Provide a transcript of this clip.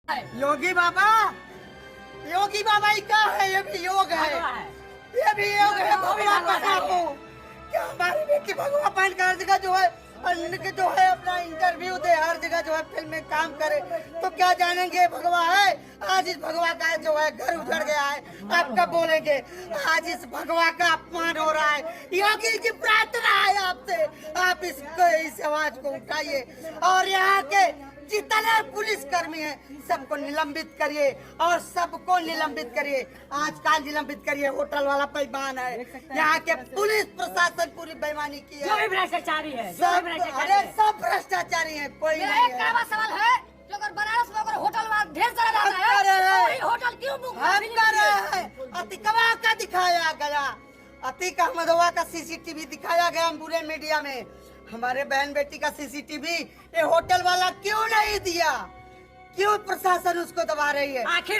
योगी बाबा ही क्या है? ये भी योग है, ये भी योग है। भगवा पहनाओ क्या हमारी बेटी भगवा पहन कर हर जगह जो है अपना इंटरव्यू दे, हर जगह जो है फिल्म में काम करे, तो क्या जानेंगे भगवा है? आज इस भगवा का जो है घर उजड़ गया है, आप कब बोलेंगे? आज इस भगवा का अपमान हो रहा है। योगी जी प्रार्थना है आपसे, आप इस आवाज को उठाइए और यहाँ के जितने पुलिस कर्मी हैं सबको निलंबित करिए और सबको निलंबित करिए। आज का निलंबित करिए। होटल वाला बेईमान है, यहाँ के पुलिस प्रशासन पूरी बेईमानी की है, भ्रष्टाचारी है, सब भ्रष्टाचारी है। कोई नहीं है। सवाल है जो अगर बनारस में अगर होटल वाला ढेर सारा रहता है, तो होटल क्यों बुक कर रहे हैं? अतिकवा का दिखाया गया, अतिक अहमदवा का सीसीटीवी दिखाया गया पूरे मीडिया में। हमारे बहन बेटी का सीसीटीवी ये होटल वाला क्यों नहीं दिया? क्यों प्रशासन उसको दबा रही है? आखिर